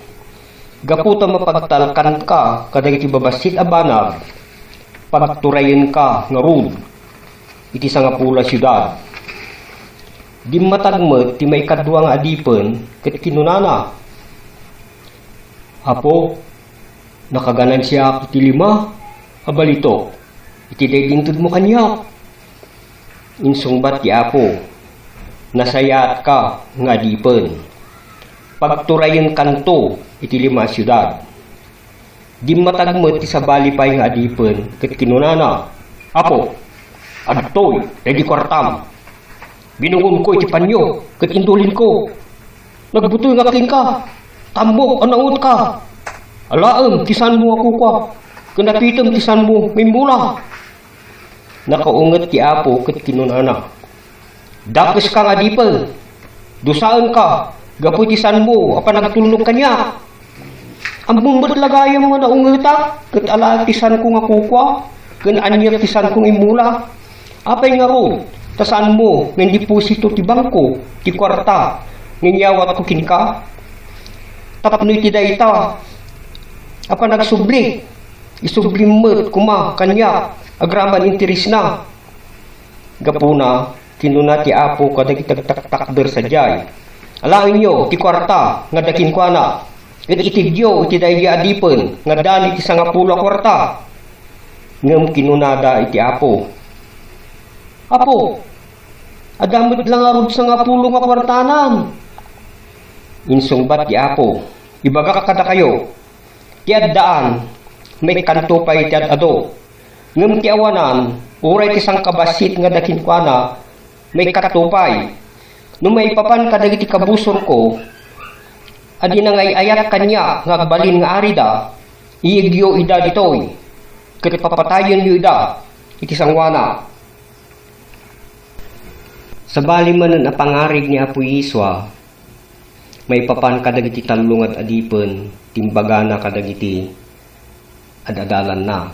Gaputa mapagtalkan ka kadagiti babasit a banag, pagturayen ka nga rud iti 10 syudad. Dimmatagmet ti may kadwa nga adipen ket kinunana. Apo, nakaganan siya iti 5 a balitok iti daydintud mo kanyak. Insungbat ti Apo, nasayaat ka nga adipen. Pagturayen kanto iti 5 syudad. Dimmatagmet ti sabali pay nga adipen ket kinunana. Apo, adtoy edi kwartam. Binungon ko iti panyo ket indulin ko. Nagbutoy nga king ka. Tambok anaut ka. Alaem tisan mo ako kwa. Kenapitem tisan mo mimbula. Nakaunget ti Apo ket kinunana. Dakes ka nga adipen. Dusaan ka. Gaputisan mo, apa nagtulog kanya. Ang bumbot lagayang mo na ungita, kat alatisan ko nga kukwa, kan anyatisan kong imula. Apay nga ro, tasan mo, ng deposito ti bangko, ti kwarta, nginyawat ko kinka. Tapnoy ti dayta, apa nagsubli, isublimmet kuma kanya, agraman interes na. Gapuna, kinuna ti Apo kadagi tagtaktakder sa jay. Alain nyo, ti kwarta, nga dakin kwa na. Ket itigyo, iti dayya adipen, nga dani ti 10 kwarta. Ngem kinunada iti Apo. Apo, adamot lang arod 10 nga kwartanan. Insungbat ti Apo, ibaga kada kayo. Ti addaan, may kanto pa iti adado. Ngem ti awanan, uray ti 10 kabasit nga dakin kwa na, may katupay. Nung may papan kadagiti kabusor ko, adi na ngay ayat kanya nga balin nga arida, iyigyo ida ditoy, ket papatayon yu ida, iti sangwana. Sa bali man na pangarig ni Apo Yiswa, may papan kadagiti talong at adipen, timbaga na kadagiti adadalan na.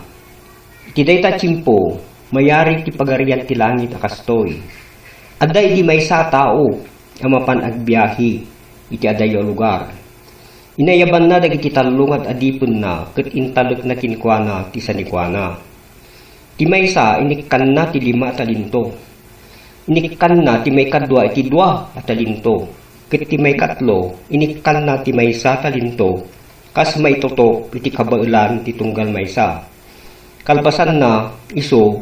Iti dayta tsimpo, mayari ti pagarian ti langit akastoy. Aday di may sa tao, amapan agbiyahi, iti adayo lugar. Inayaban na dagiti talong at adipon na, ket intalek na kinkwana ti sanikwana. Ti may sa, inikkan na ti 5 talinto. Inikkan na ti may kadwa iti 2 talinto. Ket ti may katlo, inikkan na ti may 1 talinto. Kas may toto, iti kabailan ti tunggal may sa. Kalpasan na, iso,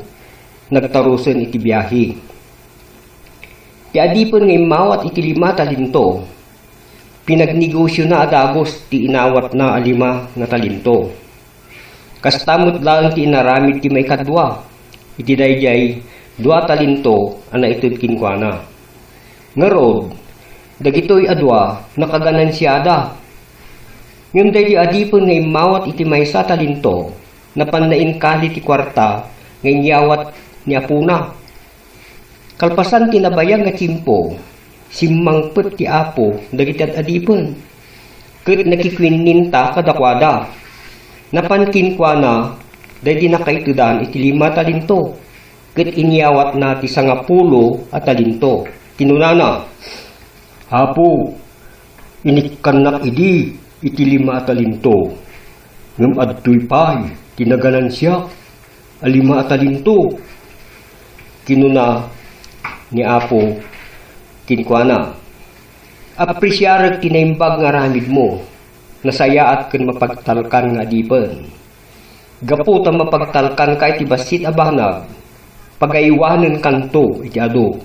nagtarusen iti biyahi. Ti adipon nga imawat iti 5 talinto, pinagnegosyo na adagos ti inawat na 5 nga talinto. Kastamot lang ti inaramid ti may kadwa, iti dayjay 2 talinto ana itud kinkwana. Ngarod, dagitoy adwa nakaganansyada. Ngem dayjay adipon nga imawat iti may 1 talinto, napannain kali ti kwarta nga inyawat ni apuna. Kalpasan tinabayang nga tsimpo, simmangpet ti Apo dagiti adipon. Ket nakikwinninta kadakwada. Napankin kwa na Dahil nakaitudan iti 5 talinto. Ket inyawat na ti 10 at talinto. Kinunana, Apo, inikkanak idi iti 5 at talinto. Ngem adtoy pay, tinaganan siya, 5 at talinto. Kinuna ni Apo, kinkuana, apresyarag tinaimbag nga ramid mo, nasayaat ken mapagtalkan nga dipen. Gapu ta mapagtalkan ka iti basit abanag, pagaywanen kanto iti ado,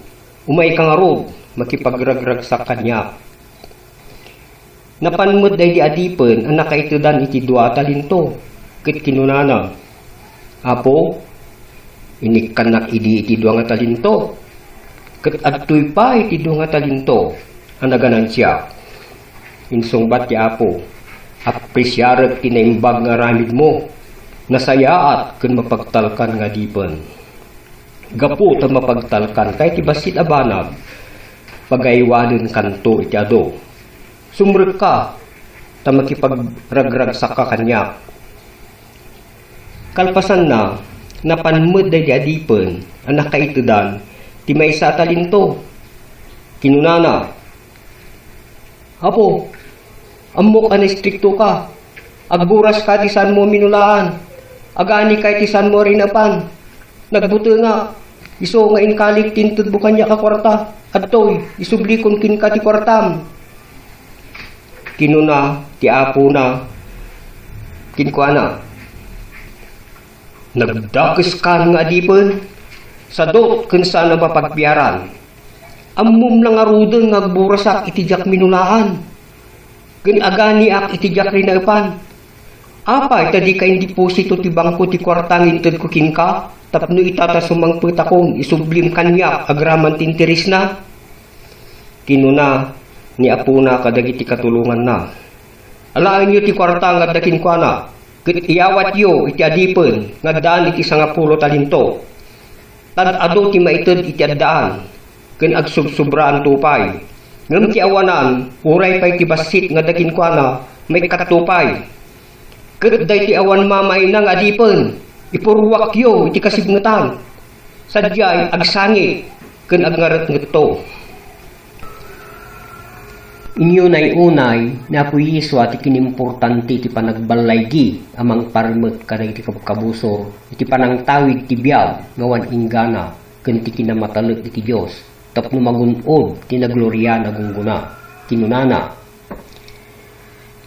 umay kang arod, makipagragrag sa kanya. Napanmud day di adipen, ang nakaitudan iti 2 talinto, ket kinunana, Apo, inikkanak idi iti 2 talinto, ket adtoy pa iti 2 talinto, ang naganan siya. Insungbat ti Apo, apresyarag tinaimbag nga ramid mo, nasayaat ken mapagtalkan nga dipen. Gapu ta mapagtalkan kay ti basit abanag, pagaywanen kanto iti ado. Sumrek ka, ta makipagragrag sa kanya. Kalpasan na, napanmud day di adipen, ang nakaitudan, ti maysa talinto. Kinunana, Apo, amok an istrikto ka, agburas ka ti san mo minulaan, agani kay ti san mo rinapan, nagbuto nga, iso nga inkalit tintud bukan niya ka kwarta, adtoy, isublikon kin ka ti kwartam. Kinuna, ti Apo na, kinkuana, nagdakis ka nga adipen, sa dot ken sana mapagpiaran, ammum lang aruden ngagburasak itijak minulaan, ken agani ak itijak rinaipan. Apa tadi kain deposito ti bangko ti kwartang inted ko kinka, tapno itata sumangpet akong isublim kanya agraman ti interes na. Kinuna ni Apo na kadagiti katulungan na. Alaan nyo ti kwartang at dakin kwa na, ket iyawat yo iti adipen ngagdaan iti 10 talinto. Tad ado ti maited iti addaan, ken agsubsubraan tupay. Ngem ti awanan, uray pay ti basit nga dakin kwa na, may katupay. Ket day ti awan mamay nang adipen, ipurwak yo iti kasignetan. Sadyay agsangit, ken agngaret ngetto. Inyo nay unay na puyiso at ikinimportanti iti panagbalaygi amang parmet kada iti kabusor iti panangtawid ti biyag ngawan inggana ken ti kinamatalet iti Dios tapno magunod ti naglorya na gungguna. Kinunana,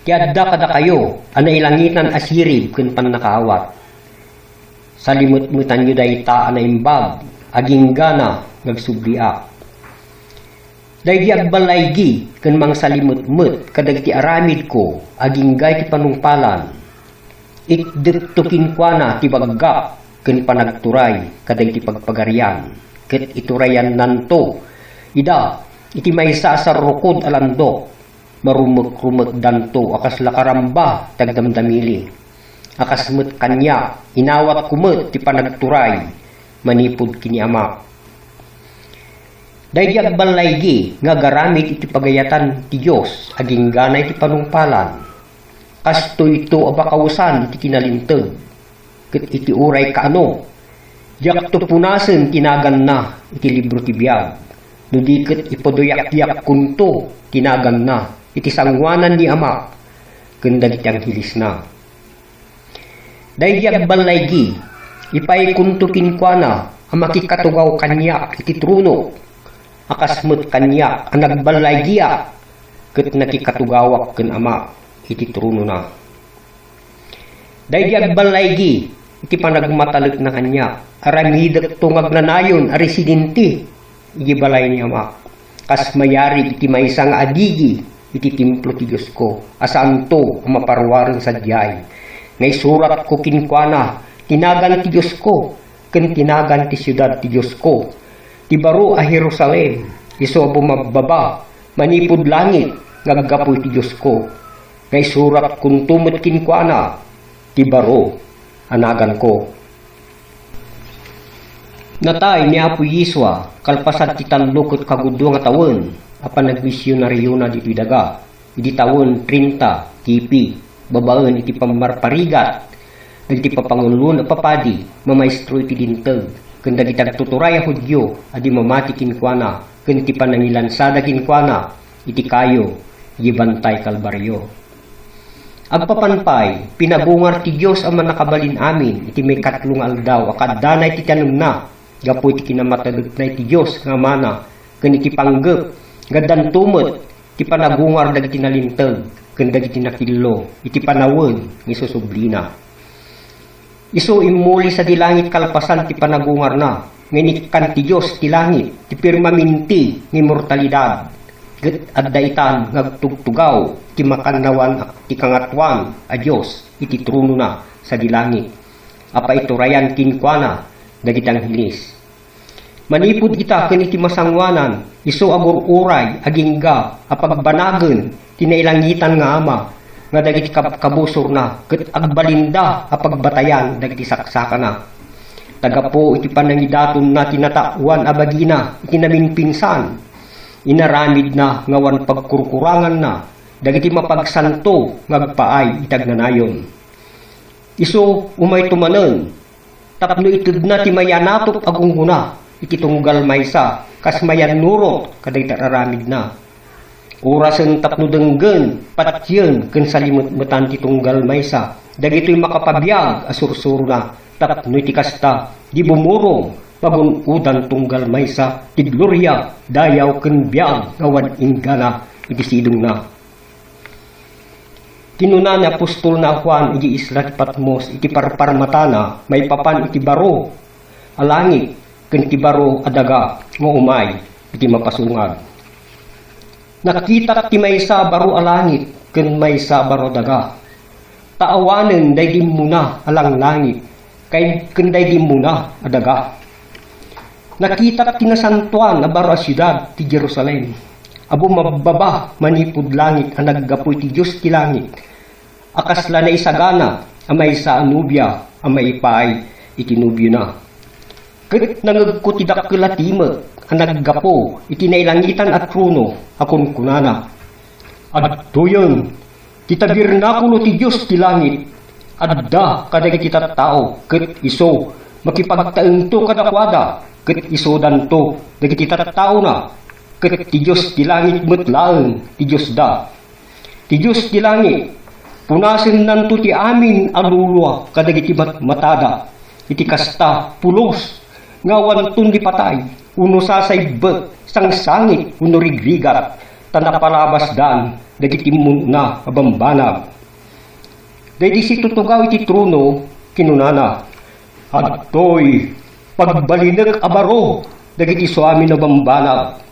ti adda kada kayo anay langitan asirib ken pannakaawat, salimutmutan nyo dayta anay imbag aging gana nagsubliak. Dahil agbalaygi ken mangsalimut-mut kadagiti aramid ko aging gay ti panungpalan. Itdettukin kwa na ti baggap ken panagturay kadagiti pagpagarian. Ket iturayan nanto ida iti maysa sa rukod alando marumuk-rumuk danto akas lakaramba tagdamdamili. Akas met kanya inawat kumet ti panagturay manipod kini amak. Dahil agbalaygi nga garamit iti pagayatan ti Diyos aging ganay ti panungpalan. Kasto ito abakawsan iti kinalinteg. Ket iti uray kaano. Diyak to punasen tinagan na iti libro ti biyag. No di ket ipadoyak-yak kunto tinagan na iti sangwanan ni Ama. Ken dagiti anghilis na. Dahil agbalaygi ipay kunto kinkwana ang makikatugaw kanyak iti truno. Akasmut kanya ang nagbalaygiya ket nakikatugawak ken Ama iti truno na. Dahil agbalaygi iti panagmataleg na kanya aramidak tungag nanayon a residente iti balay ni Ama kas mayari iti maysa nga adigi iti templo ti Dios ko asanto maparwaren sadyay ngay surat ko kinkwana tinagan ti Dios ko ken tinagan ti syudad ti Dios ko ti baro a Jerusalem, iso bumababa, manipod langit, ngaggapoy ti Diyos ko. Ngay surat kung tumot kinkwana, ti baro, anagan ko. Natay ni Apo Yiswa, kalpasan ti tanlukot kagudo nga tawon, apan nagmisyonaryo na dito'y daga. Idi tawon 30, kipi, babaen iti pamarparigat, dagiti papangulo na papadi, mamaestro iti dinteg, ken dagiti agtuturay a Hudyo, adi mamati kinkwana, ken iti panangilansada kinkwana, iti kayo, gibantay kalbaryo. Agpapanpay, pinabungar ti Diyos ang manakabalin amin, iti may katlong aldaw, akadana iti tanong na, gapu iti kinamatagag na iti Diyos, nga mana, ken iti panggep, gadan tumot, iti panagungar dagiti nalinteg, ken dagiti nakillo, iti panawon, nga susublina. Isu imuli sa dilangit kalpasan ti panagungar na, nginikan ti Diyos ti langit, ti pirmaminti ni mortalidad, at daitan ngagtugtugaw, ti makanawan ti kangatwan a Diyos, iti truno na sa dilangit, apa iturayan kinkwana, dagitang hilis. Manipod kita ken iti masangwanan, isu agur-uray, agingga, apagbanagen, tinailangitan nga ama, nga dagiti kabusor na, ket agbalinda, apagbatayan, dagiti saksaka na. Tagapo iti panangidaton na tinatawan abagina, iti naming pinsan, inaramid na ngawan pagkurkurangan na, dagiti mapagsanto, ngagpaay, itagnanayon. Isu umay tumanen, tapno itud na ti mayanatop agungguna, iti tunggal maysa, kas mayan nurot, kaday tararamid na. Orasen tapno denggen, patyen, ken salimut-mutan ti tunggal maysa, dagito'y makapabiyag, asursuro na, tapno iti kasta, di bumurong, pagunudan tunggal maysa, ti gloria, dayaw ken biyag, ngawan ingana, iti sidong na. Tinunan na apostol na Juan, iti isla ti Patmos, iti parparmatana, may papan iti baro, alangit, ken ti baro adaga, nga umay, iti mapasungag. Nakita ti maysa baro alangit, ken maysa baro daga. Taawanen daydim muna alang langit, kay ken daydim muna adaga. Nakita ti nasantuan na baro a syudad ti Jerusalem. Abo mababa manipud langit ang naggapoy ti Diyos ti langit. Akasla na isagana, ang maysa a nubya, ang maipay iti nubyo na. Ket nangagko ti dakkel a timek, ang naggapo, iti nailangitan at truno, akon kunana. At doyon, ti tabirnakulo ti Diyos ti langit, adda kadagiti tattao, ket iso, makipagtaento kadakwada, ket iso danto, dagiti tattao na, ket ti Diyos ti langit metlaeng, ti Diyos da. Ti Diyos ti langit, punasen nanto ti amin alulwa, kadagiti matada, iti kasta, pulos, ngawan tundi patay, uno sasaybet, sang sangit, uno rigrigat, tanapalabas dan, dagiti muna abambanag. Dahil si tutugaw iti truno, kinunana, adtoy, pagbalinag abaro, dagiti suami na bambanag.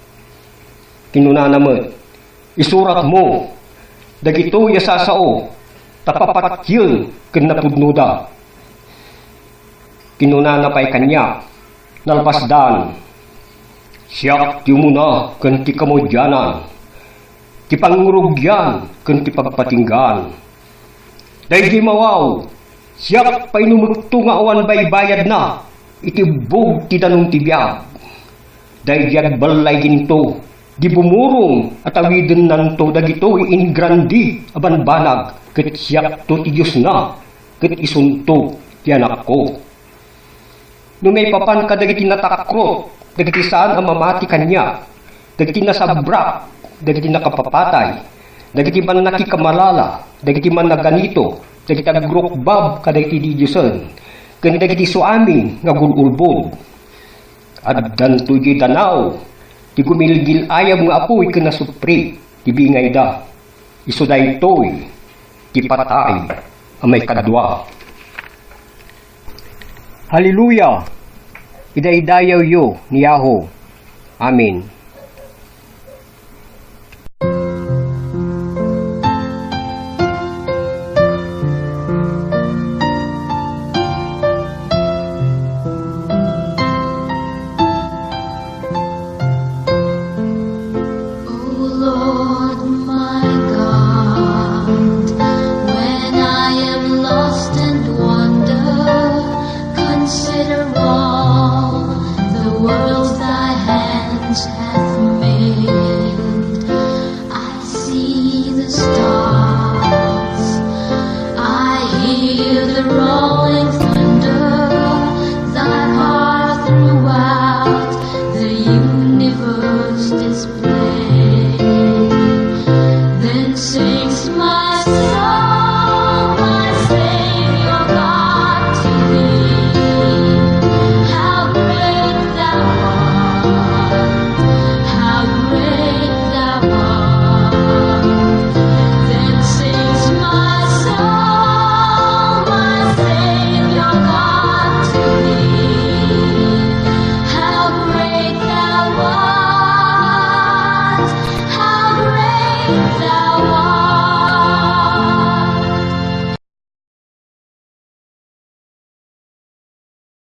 Kinunana mo, isurat mo, dagito yasasao, tapapatyel, ken napudnuda. Kinunana pa'y kanya, nalpasdan, siyak ti muna ken ti kamudyanan, ti pangurugyan ken ti pagpatinggan. Dahil di mawaw, siyak painumugto nga awan baybayad na, iti bug ti danong tibiyag. Dahil di agbalay ginto, di bumurong at awiden nanto dagito ingrandi abanbanag, ket siyak to ti Diyos na, ket isunto ti anak ko. Nung may papan ka dagiti natakrot, dagiti saan ang mamati kanya, dagiti nasabrak, dagiti nakapapatay, dagiti man nakikamalala, dagiti man naganito, dagiti agrokbab kadagiti di Diyosen, ken dagiti suami nga gululbod. Addan tuji danaw, ti gumilgil ayam nga apoy ken nasupri, ti bingay da, isu daytoy, ti patay, ang may kadwa. Hallelujah! Idaydayaw yo ni Yahoo. Amen. hath made. I see the stars.